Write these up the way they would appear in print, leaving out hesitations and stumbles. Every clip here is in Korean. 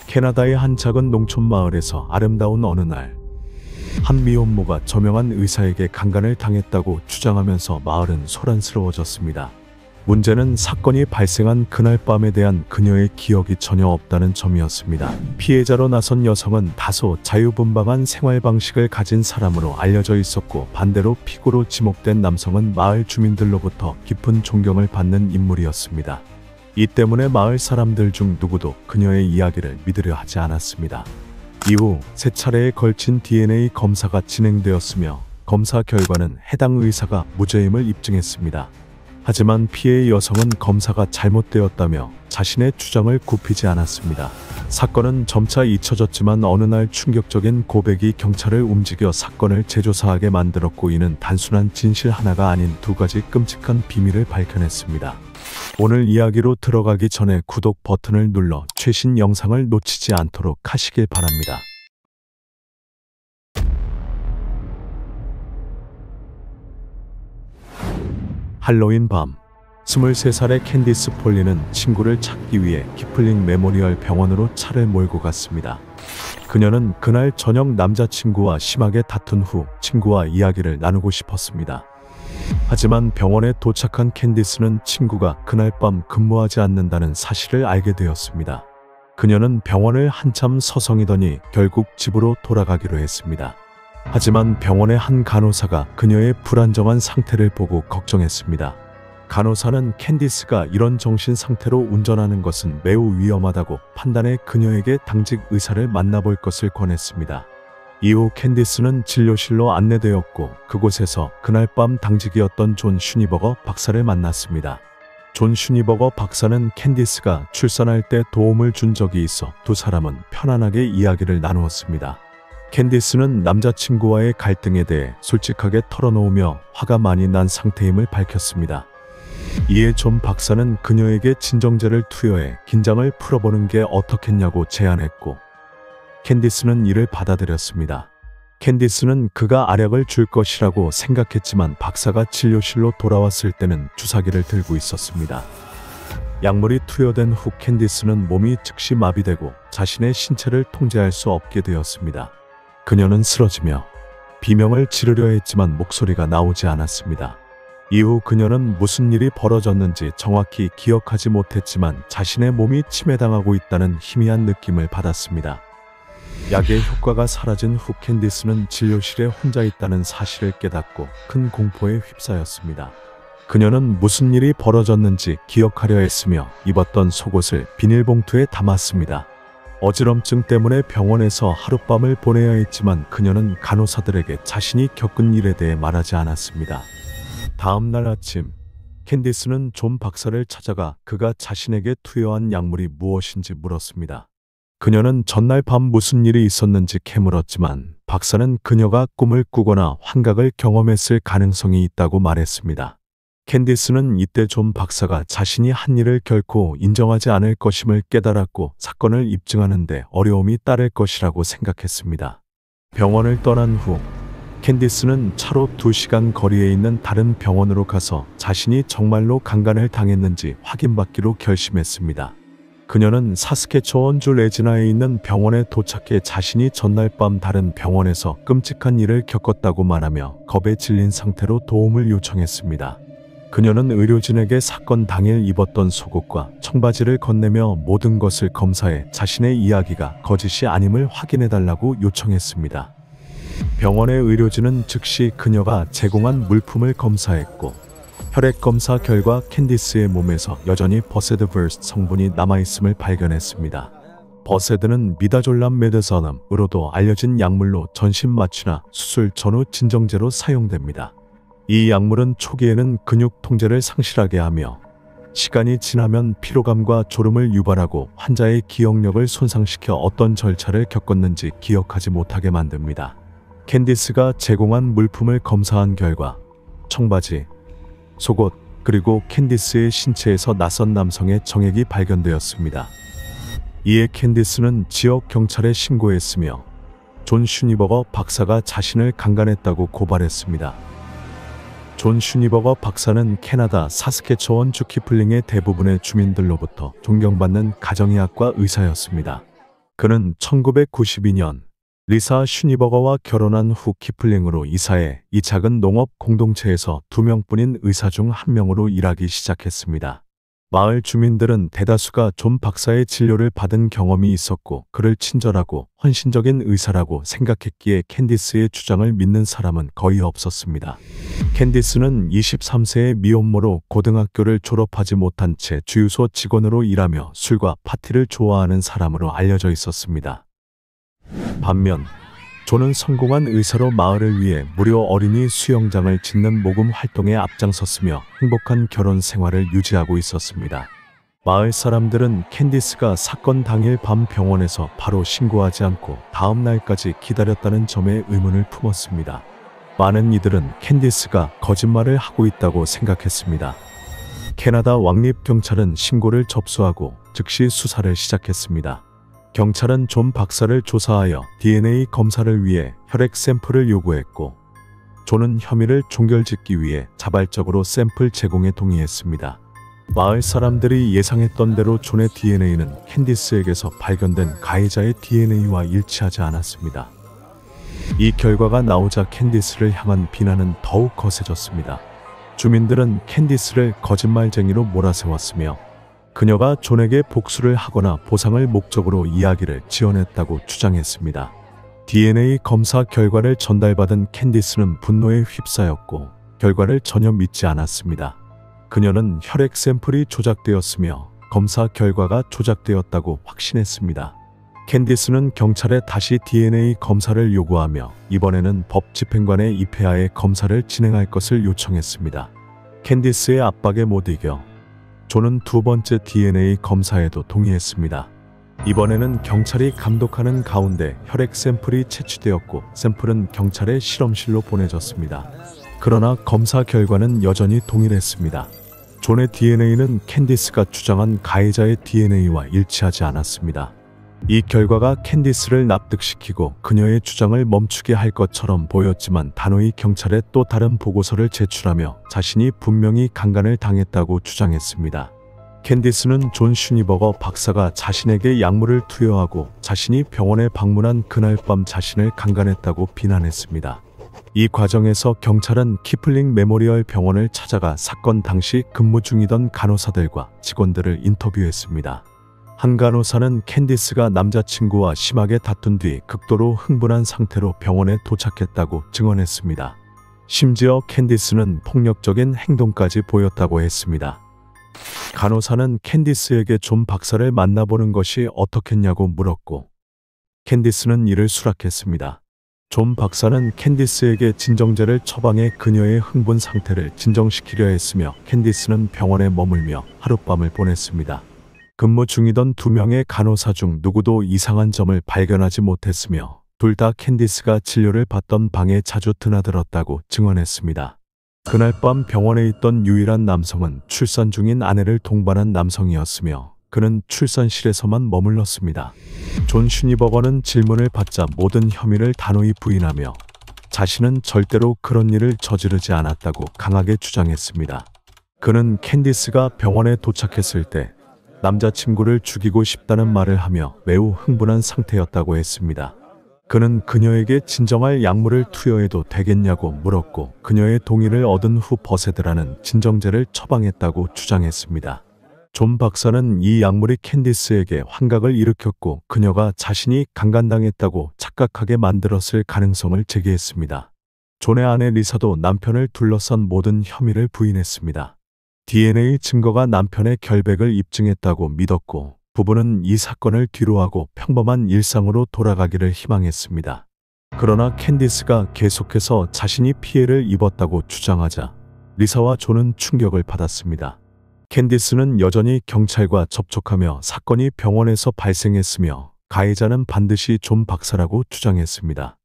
캐나다의 한 작은 농촌 마을에서 아름다운 어느 날, 한 미혼모가 저명한 의사에게 강간을 당했다고 주장하면서 마을은 소란스러워졌습니다. 문제는 사건이 발생한 그날 밤에 대한 그녀의 기억이 전혀 없다는 점이었습니다. 피해자로 나선 여성은 다소 자유분방한 생활 방식을 가진 사람으로 알려져 있었고, 반대로 피고로 지목된 남성은 마을 주민들로부터 깊은 존경을 받는 인물이었습니다. 이 때문에 마을 사람들 중 누구도 그녀의 이야기를 믿으려 하지 않았습니다. 이후 3차례에 걸친 DNA 검사가 진행되었으며, 검사 결과는 해당 의사가 무죄임을 입증했습니다. 하지만 피해 여성은 검사가 잘못되었다며 자신의 주장을 굽히지 않았습니다. 사건은 점차 잊혀졌지만 어느 날 충격적인 고백이 경찰을 움직여 사건을 재조사하게 만들었고, 이는 단순한 진실 하나가 아닌 2가지 끔찍한 비밀을 밝혀냈습니다. 오늘 이야기로 들어가기 전에 구독 버튼을 눌러 최신 영상을 놓치지 않도록 하시길 바랍니다. 할로윈 밤, 23살의 캔디스 폴리는 친구를 찾기 위해 키플링 메모리얼 병원으로 차를 몰고 갔습니다. 그녀는 그날 저녁 남자친구와 심하게 다툰 후 친구와 이야기를 나누고 싶었습니다. 하지만 병원에 도착한 캔디스는 친구가 그날 밤 근무하지 않는다는 사실을 알게 되었습니다. 그녀는 병원을 한참 서성이더니 결국 집으로 돌아가기로 했습니다. 하지만 병원의 한 간호사가 그녀의 불안정한 상태를 보고 걱정했습니다. 간호사는 캔디스가 이런 정신 상태로 운전하는 것은 매우 위험하다고 판단해 그녀에게 당직 의사를 만나볼 것을 권했습니다. 이후 캔디스는 진료실로 안내되었고, 그곳에서 그날 밤 당직이었던 존 슈니버거 박사를 만났습니다. 존 슈니버거 박사는 캔디스가 출산할 때 도움을 준 적이 있어 두 사람은 편안하게 이야기를 나누었습니다. 캔디스는 남자친구와의 갈등에 대해 솔직하게 털어놓으며 화가 많이 난 상태임을 밝혔습니다. 이에 존 박사는 그녀에게 진정제를 투여해 긴장을 풀어보는 게 어떻겠냐고 제안했고, 캔디스는 이를 받아들였습니다. 캔디스는 그가 알약을 줄 것이라고 생각했지만 박사가 진료실로 돌아왔을 때는 주사기를 들고 있었습니다. 약물이 투여된 후 캔디스는 몸이 즉시 마비되고 자신의 신체를 통제할 수 없게 되었습니다. 그녀는 쓰러지며 비명을 지르려 했지만 목소리가 나오지 않았습니다. 이후 그녀는 무슨 일이 벌어졌는지 정확히 기억하지 못했지만 자신의 몸이 침해당하고 있다는 희미한 느낌을 받았습니다. 약의 효과가 사라진 후 캔디스는 진료실에 혼자 있다는 사실을 깨닫고 큰 공포에 휩싸였습니다. 그녀는 무슨 일이 벌어졌는지 기억하려 했으며 입었던 속옷을 비닐봉투에 담았습니다. 어지럼증 때문에 병원에서 하룻밤을 보내야 했지만 그녀는 간호사들에게 자신이 겪은 일에 대해 말하지 않았습니다. 다음 날 아침, 캔디스는 존 박사를 찾아가 그가 자신에게 투여한 약물이 무엇인지 물었습니다. 그녀는 전날 밤 무슨 일이 있었는지 캐물었지만 박사는 그녀가 꿈을 꾸거나 환각을 경험했을 가능성이 있다고 말했습니다. 캔디스는 이때 존 박사가 자신이 한 일을 결코 인정하지 않을 것임을 깨달았고, 사건을 입증하는 데 어려움이 따를 것이라고 생각했습니다. 병원을 떠난 후 캔디스는 차로 2시간 거리에 있는 다른 병원으로 가서 자신이 정말로 강간을 당했는지 확인받기로 결심했습니다. 그녀는 사스케초원주 레지나에 있는 병원에 도착해 자신이 전날 밤 다른 병원에서 끔찍한 일을 겪었다고 말하며 겁에 질린 상태로 도움을 요청했습니다. 그녀는 의료진에게 사건 당일 입었던 속옷과 청바지를 건네며 모든 것을 검사해 자신의 이야기가 거짓이 아님을 확인해달라고 요청했습니다. 병원의 의료진은 즉시 그녀가 제공한 물품을 검사했고, 혈액 검사 결과 캔디스의 몸에서 여전히 버세드버스트 성분이 남아있음을 발견했습니다. 버세드는 미다졸람 메드서넘으로도 알려진 약물로 전신 마취나 수술 전후 진정제로 사용됩니다. 이 약물은 초기에는 근육 통제를 상실하게 하며 시간이 지나면 피로감과 졸음을 유발하고 환자의 기억력을 손상시켜 어떤 절차를 겪었는지 기억하지 못하게 만듭니다. 캔디스가 제공한 물품을 검사한 결과 청바지, 속옷, 그리고 캔디스의 신체에서 낯선 남성의 정액이 발견되었습니다. 이에 캔디스는 지역 경찰에 신고했으며 존 슈니버거 박사가 자신을 강간했다고 고발했습니다. 존 슈니버거 박사는 캐나다 사스케초원주 키플링의 대부분의 주민들로부터 존경받는 가정의학과 의사였습니다. 그는 1992년 리사 슈니버거와 결혼한 후 키플링으로 이사해 이 작은 농업 공동체에서 2명뿐인 의사 중 1명으로 일하기 시작했습니다. 마을 주민들은 대다수가 존 박사의 진료를 받은 경험이 있었고 그를 친절하고 헌신적인 의사라고 생각했기에 캔디스의 주장을 믿는 사람은 거의 없었습니다. 캔디스는 23세의 미혼모로 고등학교를 졸업하지 못한 채 주유소 직원으로 일하며 술과 파티를 좋아하는 사람으로 알려져 있었습니다. 반면 존은 성공한 의사로 마을을 위해 무료 어린이 수영장을 짓는 모금 활동에 앞장섰으며 행복한 결혼 생활을 유지하고 있었습니다. 마을 사람들은 캔디스가 사건 당일 밤 병원에서 바로 신고하지 않고 다음 날까지 기다렸다는 점에 의문을 품었습니다. 많은 이들은 캔디스가 거짓말을 하고 있다고 생각했습니다. 캐나다 왕립경찰은 신고를 접수하고 즉시 수사를 시작했습니다. 경찰은 존 박사를 조사하여 DNA 검사를 위해 혈액 샘플을 요구했고 존은 혐의를 종결짓기 위해 자발적으로 샘플 제공에 동의했습니다. 마을 사람들이 예상했던 대로 존의 DNA는 캔디스에게서 발견된 가해자의 DNA와 일치하지 않았습니다. 이 결과가 나오자 캔디스를 향한 비난은 더욱 거세졌습니다. 주민들은 캔디스를 거짓말쟁이로 몰아세웠으며 그녀가 존에게 복수를 하거나 보상을 목적으로 이야기를 지어냈다고 주장했습니다. DNA 검사 결과를 전달받은 캔디스는 분노에 휩싸였고 결과를 전혀 믿지 않았습니다. 그녀는 혈액 샘플이 조작되었으며 검사 결과가 조작되었다고 확신했습니다. 캔디스는 경찰에 다시 DNA 검사를 요구하며 이번에는 법 집행관의 입회하에 검사를 진행할 것을 요청했습니다. 캔디스의 압박에 못 이겨 존은 2번째 DNA 검사에도 동의했습니다. 이번에는 경찰이 감독하는 가운데 혈액 샘플이 채취되었고 샘플은 경찰의 실험실로 보내졌습니다. 그러나 검사 결과는 여전히 동일했습니다. 존의 DNA는 캔디스가 주장한 가해자의 DNA와 일치하지 않았습니다. 이 결과가 캔디스를 납득시키고 그녀의 주장을 멈추게 할 것처럼 보였지만 단호히 경찰에 또 다른 보고서를 제출하며 자신이 분명히 강간을 당했다고 주장했습니다. 캔디스는 존 슈니버거 박사가 자신에게 약물을 투여하고 자신이 병원에 방문한 그날 밤 자신을 강간했다고 비난했습니다. 이 과정에서 경찰은 키플링 메모리얼 병원을 찾아가 사건 당시 근무 중이던 간호사들과 직원들을 인터뷰했습니다. 한 간호사는 캔디스가 남자친구와 심하게 다툰 뒤 극도로 흥분한 상태로 병원에 도착했다고 증언했습니다. 심지어 캔디스는 폭력적인 행동까지 보였다고 했습니다. 간호사는 캔디스에게 존 박사를 만나보는 것이 어떻겠냐고 물었고 캔디스는 이를 수락했습니다. 존 박사는 캔디스에게 진정제를 처방해 그녀의 흥분 상태를 진정시키려 했으며 캔디스는 병원에 머물며 하룻밤을 보냈습니다. 근무 중이던 2명의 간호사 중 누구도 이상한 점을 발견하지 못했으며 둘 다 캔디스가 진료를 받던 방에 자주 드나들었다고 증언했습니다. 그날 밤 병원에 있던 유일한 남성은 출산 중인 아내를 동반한 남성이었으며 그는 출산실에서만 머물렀습니다. 존 슈니버거는 질문을 받자 모든 혐의를 단호히 부인하며 자신은 절대로 그런 일을 저지르지 않았다고 강하게 주장했습니다. 그는 캔디스가 병원에 도착했을 때 남자친구를 죽이고 싶다는 말을 하며 매우 흥분한 상태였다고 했습니다. 그는 그녀에게 진정할 약물을 투여해도 되겠냐고 물었고 그녀의 동의를 얻은 후 버세드라는 진정제를 처방했다고 주장했습니다. 존 박사는 이 약물이 캔디스에게 환각을 일으켰고 그녀가 자신이 강간당했다고 착각하게 만들었을 가능성을 제기했습니다. 존의 아내 리사도 남편을 둘러싼 모든 혐의를 부인했습니다. DNA 증거가 남편의 결백을 입증했다고 믿었고 부부는 이 사건을 뒤로하고 평범한 일상으로 돌아가기를 희망했습니다. 그러나 캔디스가 계속해서 자신이 피해를 입었다고 주장하자 리사와 존은 충격을 받았습니다. 캔디스는 여전히 경찰과 접촉하며 사건이 병원에서 발생했으며 가해자는 반드시 존 박사라고 주장했습니다.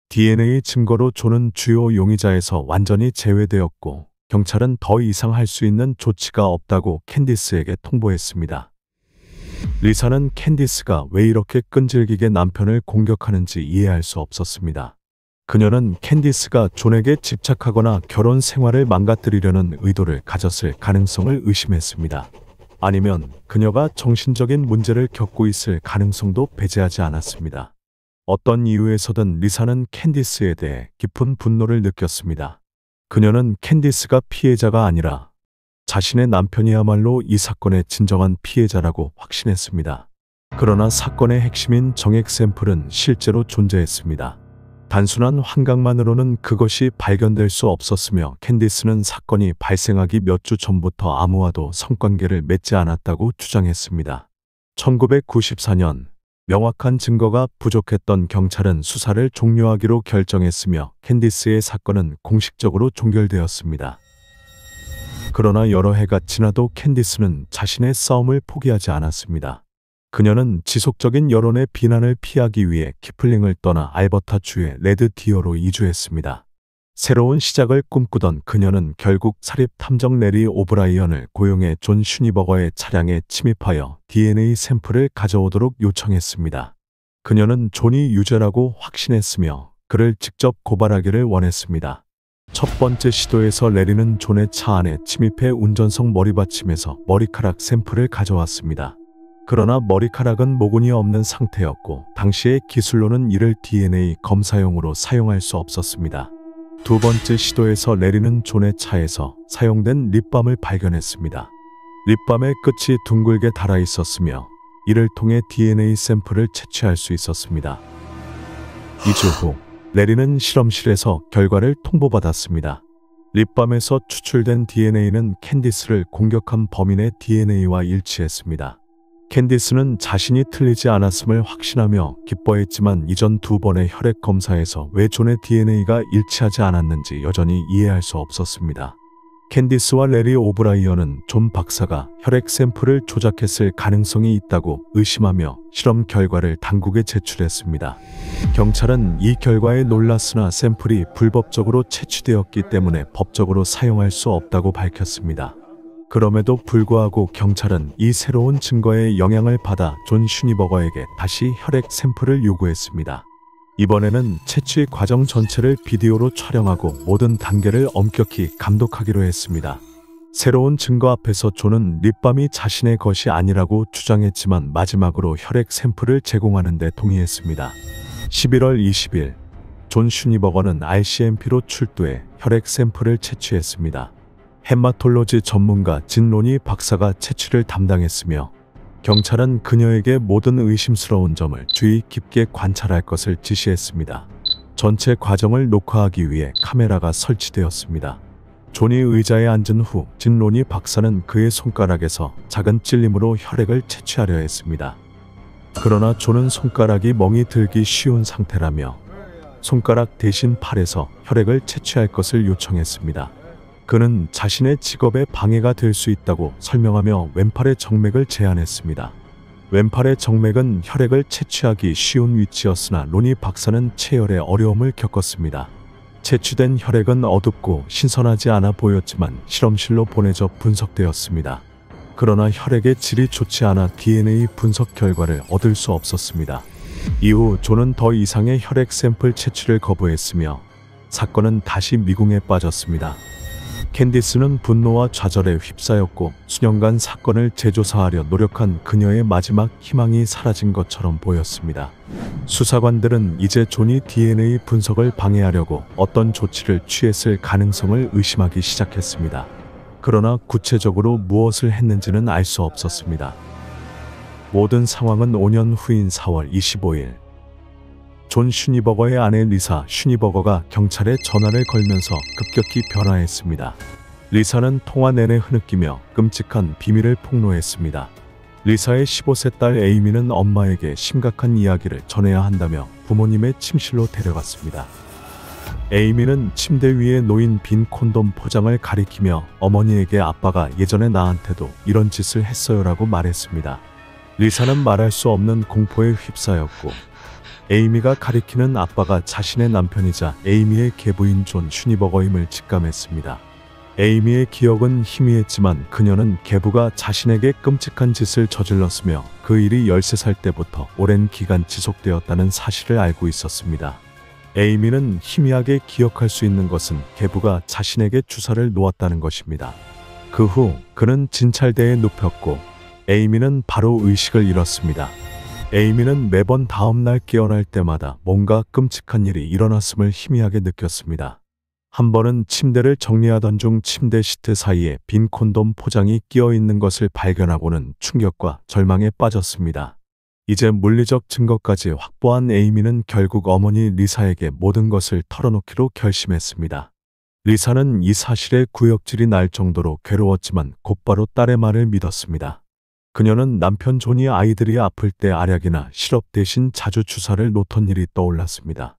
DNA 증거로 존은 주요 용의자에서 완전히 제외되었고 경찰은 더 이상 할 수 있는 조치가 없다고 캔디스에게 통보했습니다. 리사는 캔디스가 왜 이렇게 끈질기게 남편을 공격하는지 이해할 수 없었습니다. 그녀는 캔디스가 존에게 집착하거나 결혼 생활을 망가뜨리려는 의도를 가졌을 가능성을 의심했습니다. 아니면 그녀가 정신적인 문제를 겪고 있을 가능성도 배제하지 않았습니다. 어떤 이유에서든 리사는 캔디스에 대해 깊은 분노를 느꼈습니다. 그녀는 캔디스가 피해자가 아니라 자신의 남편이야말로 이 사건의 진정한 피해자라고 확신했습니다. 그러나 사건의 핵심인 정액 샘플은 실제로 존재했습니다. 단순한 환각만으로는 그것이 발견될 수 없었으며 캔디스는 사건이 발생하기 몇 주 전부터 아무와도 성관계를 맺지 않았다고 주장했습니다. 1994년 명확한 증거가 부족했던 경찰은 수사를 종료하기로 결정했으며 캔디스의 사건은 공식적으로 종결되었습니다. 그러나 여러 해가 지나도 캔디스는 자신의 싸움을 포기하지 않았습니다. 그녀는 지속적인 여론의 비난을 피하기 위해 키플링을 떠나 알버타주의 레드 디어로 이주했습니다. 새로운 시작을 꿈꾸던 그녀는 결국 사립 탐정 레리 오브라이언을 고용해 존 슈니버거의 차량에 침입하여 DNA 샘플을 가져오도록 요청했습니다. 그녀는 존이 유죄라고 확신했으며 그를 직접 고발하기를 원했습니다. 첫 번째 시도에서 레리는 존의 차 안에 침입해 운전석 머리받침에서 머리카락 샘플을 가져왔습니다. 그러나 머리카락은 모근이 없는 상태였고 당시의 기술로는 이를 DNA 검사용으로 사용할 수 없었습니다. 두 번째 시도에서 레리는 존의 차에서 사용된 립밤을 발견했습니다. 립밤의 끝이 둥글게 달아 있었으며 이를 통해 DNA 샘플을 채취할 수 있었습니다. 2주 후 레리는 실험실에서 결과를 통보받았습니다. 립밤에서 추출된 DNA는 캔디스를 공격한 범인의 DNA와 일치했습니다. 캔디스는 자신이 틀리지 않았음을 확신하며 기뻐했지만 이전 두 번의 혈액 검사에서 왜 존의 DNA가 일치하지 않았는지 여전히 이해할 수 없었습니다. 캔디스와 레리 오브라이언은 존 박사가 혈액 샘플을 조작했을 가능성이 있다고 의심하며 실험 결과를 당국에 제출했습니다. 경찰은 이 결과에 놀랐으나 샘플이 불법적으로 채취되었기 때문에 법적으로 사용할 수 없다고 밝혔습니다. 그럼에도 불구하고 경찰은 이 새로운 증거에 영향을 받아 존 슈니버거에게 다시 혈액 샘플을 요구했습니다. 이번에는 채취 과정 전체를 비디오로 촬영하고 모든 단계를 엄격히 감독하기로 했습니다. 새로운 증거 앞에서 존은 립밤이 자신의 것이 아니라고 주장했지만 마지막으로 혈액 샘플을 제공하는 데 동의했습니다. 11월 20일 존 슈니버거는 RCMP로 출두해 혈액 샘플을 채취했습니다. 헤마톨로지 전문가 진 로니 박사가 채취를 담당했으며 경찰은 그녀에게 모든 의심스러운 점을 주의 깊게 관찰할 것을 지시했습니다. 전체 과정을 녹화하기 위해 카메라가 설치되었습니다. 존이 의자에 앉은 후 진 로니 박사는 그의 손가락에서 작은 찔림으로 혈액을 채취하려 했습니다. 그러나 존은 손가락이 멍이 들기 쉬운 상태라며 손가락 대신 팔에서 혈액을 채취할 것을 요청했습니다. 그는 자신의 직업에 방해가 될 수 있다고 설명하며 왼팔의 정맥을 제안했습니다. 왼팔의 정맥은 혈액을 채취하기 쉬운 위치였으나 로니 박사는 체열에 어려움을 겪었습니다. 채취된 혈액은 어둡고 신선하지 않아 보였지만 실험실로 보내져 분석되었습니다. 그러나 혈액의 질이 좋지 않아 DNA 분석 결과를 얻을 수 없었습니다. 이후 존은 더 이상의 혈액 샘플 채취를 거부했으며 사건은 다시 미궁에 빠졌습니다. 캔디스는 분노와 좌절에 휩싸였고 수년간 사건을 재조사하려 노력한 그녀의 마지막 희망이 사라진 것처럼 보였습니다. 수사관들은 이제 존이 DNA 분석을 방해하려고 어떤 조치를 취했을 가능성을 의심하기 시작했습니다. 그러나 구체적으로 무엇을 했는지는 알 수 없었습니다. 모든 상황은 5년 후인 4월 25일 존 슈니버거의 아내 리사 슈니버거가 경찰에 전화를 걸면서 급격히 변화했습니다. 리사는 통화 내내 흐느끼며 끔찍한 비밀을 폭로했습니다. 리사의 15세 딸 에이미는 엄마에게 심각한 이야기를 전해야 한다며 부모님의 침실로 데려갔습니다. 에이미는 침대 위에 놓인 빈 콘돔 포장을 가리키며 어머니에게 아빠가 예전에 나한테도 이런 짓을 했어요라고 말했습니다. 리사는 말할 수 없는 공포에 휩싸였고 에이미가 가리키는 아빠가 자신의 남편이자 에이미의 계부인 존 슈니버거임을 직감했습니다. 에이미의 기억은 희미했지만 그녀는 계부가 자신에게 끔찍한 짓을 저질렀으며 그 일이 13살 때부터 오랜 기간 지속되었다는 사실을 알고 있었습니다. 에이미는 희미하게 기억할 수 있는 것은 계부가 자신에게 주사를 놓았다는 것입니다. 그 후 그는 진찰대에 눕혔고 에이미는 바로 의식을 잃었습니다. 에이미는 매번 다음날 깨어날 때마다 뭔가 끔찍한 일이 일어났음을 희미하게 느꼈습니다. 한 번은 침대를 정리하던 중 침대 시트 사이에 빈 콘돔 포장이 끼어 있는 것을 발견하고는 충격과 절망에 빠졌습니다. 이제 물리적 증거까지 확보한 에이미는 결국 어머니 리사에게 모든 것을 털어놓기로 결심했습니다. 리사는 이 사실에 구역질이 날 정도로 괴로웠지만 곧바로 딸의 말을 믿었습니다. 그녀는 남편 존이 아이들이 아플 때 알약이나 시럽 대신 자주 주사를 놓던 일이 떠올랐습니다.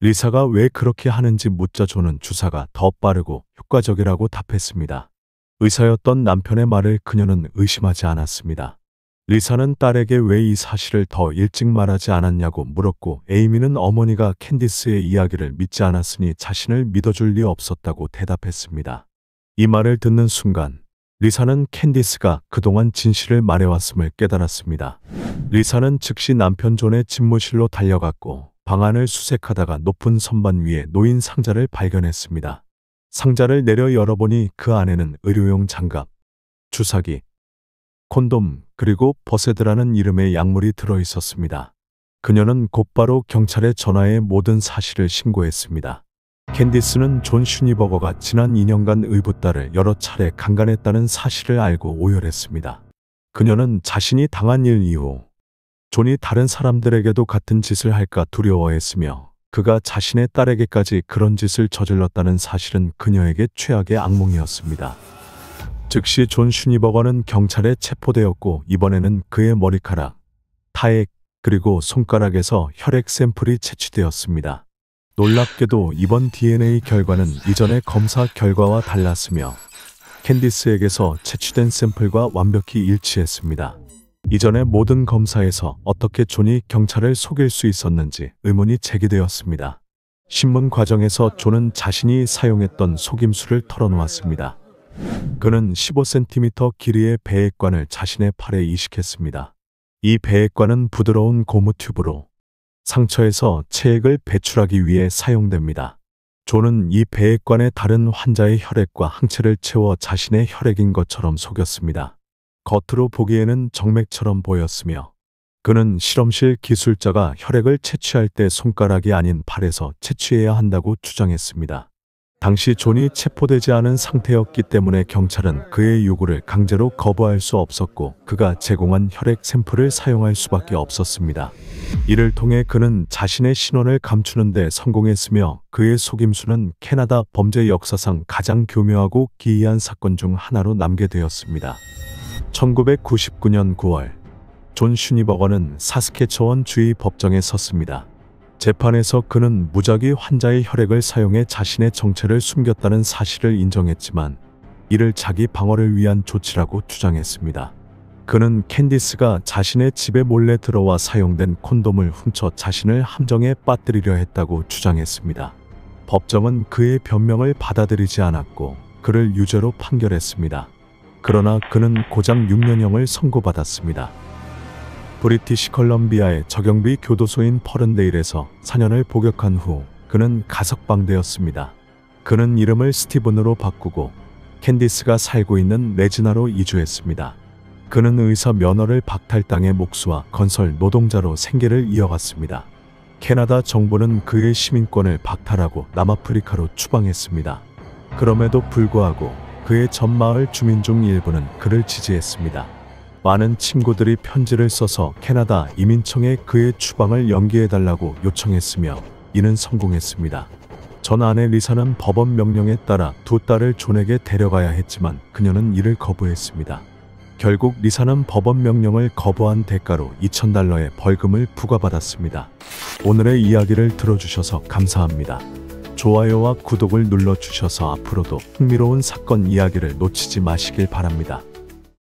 리사가 왜 그렇게 하는지 묻자 존은 주사가 더 빠르고 효과적이라고 답했습니다. 의사였던 남편의 말을 그녀는 의심하지 않았습니다. 리사는 딸에게 왜 이 사실을 더 일찍 말하지 않았냐고 물었고 에이미는 어머니가 캔디스의 이야기를 믿지 않았으니 자신을 믿어줄 리 없었다고 대답했습니다. 이 말을 듣는 순간 리사는 캔디스가 그동안 진실을 말해왔음을 깨달았습니다. 리사는 즉시 남편 존의 집무실로 달려갔고 방안을 수색하다가 높은 선반 위에 놓인 상자를 발견했습니다. 상자를 내려 열어보니 그 안에는 의료용 장갑, 주사기, 콘돔, 그리고 버세드라는 이름의 약물이 들어있었습니다. 그녀는 곧바로 경찰에 전화해 모든 사실을 신고했습니다. 캔디스는 존 슈니버거가 지난 2년간 의붓딸을 여러 차례 강간했다는 사실을 알고 오열했습니다. 그녀는 자신이 당한 일 이후 존이 다른 사람들에게도 같은 짓을 할까 두려워했으며 그가 자신의 딸에게까지 그런 짓을 저질렀다는 사실은 그녀에게 최악의 악몽이었습니다. 즉시 존 슈니버거는 경찰에 체포되었고 이번에는 그의 머리카락, 타액, 그리고 손가락에서 혈액 샘플이 채취되었습니다. 놀랍게도 이번 DNA 결과는 이전의 검사 결과와 달랐으며 캔디스에게서 채취된 샘플과 완벽히 일치했습니다. 이전의 모든 검사에서 어떻게 존이 경찰을 속일 수 있었는지 의문이 제기되었습니다. 신문 과정에서 존은 자신이 사용했던 속임수를 털어놓았습니다. 그는 15cm 길이의 배액관을 자신의 팔에 이식했습니다. 이 배액관은 부드러운 고무 튜브로 상처에서 체액을 배출하기 위해 사용됩니다. 존은 이 배액관에 다른 환자의 혈액과 항체를 채워 자신의 혈액인 것처럼 속였습니다. 겉으로 보기에는 정맥처럼 보였으며 그는 실험실 기술자가 혈액을 채취할 때 손가락이 아닌 팔에서 채취해야 한다고 주장했습니다. 당시 존이 체포되지 않은 상태였기 때문에 경찰은 그의 요구를 강제로 거부할 수 없었고 그가 제공한 혈액 샘플을 사용할 수밖에 없었습니다. 이를 통해 그는 자신의 신원을 감추는 데 성공했으며 그의 속임수는 캐나다 범죄 역사상 가장 교묘하고 기이한 사건 중 하나로 남게 되었습니다. 1999년 9월 존 슈니버거는 사스케처원 주의 법정에 섰습니다. 재판에서 그는 무작위 환자의 혈액을 사용해 자신의 정체를 숨겼다는 사실을 인정했지만 이를 자기 방어를 위한 조치라고 주장했습니다. 그는 캔디스가 자신의 집에 몰래 들어와 사용된 콘돔을 훔쳐 자신을 함정에 빠뜨리려 했다고 주장했습니다. 법정은 그의 변명을 받아들이지 않았고 그를 유죄로 판결했습니다. 그러나 그는 고작 6년형을 선고받았습니다. 브리티시 컬럼비아의 적용비 교도소인 퍼른데일에서 4년을 복역한 후 그는 가석방되었습니다. 그는 이름을 스티븐으로 바꾸고 캔디스가 살고 있는 레지나로 이주했습니다. 그는 의사 면허를 박탈당해 목수와 건설 노동자로 생계를 이어갔습니다. 캐나다 정부는 그의 시민권을 박탈하고 남아프리카로 추방했습니다. 그럼에도 불구하고 그의 전마을 주민 중 일부는 그를 지지했습니다. 많은 친구들이 편지를 써서 캐나다 이민청에 그의 추방을 연기해달라고 요청했으며 이는 성공했습니다. 전 아내 리사는 법원 명령에 따라 두 딸을 존에게 데려가야 했지만 그녀는 이를 거부했습니다. 결국 리사는 법원 명령을 거부한 대가로 $2,000의 벌금을 부과받았습니다. 오늘의 이야기를 들어주셔서 감사합니다. 좋아요와 구독을 눌러주셔서 앞으로도 흥미로운 사건 이야기를 놓치지 마시길 바랍니다.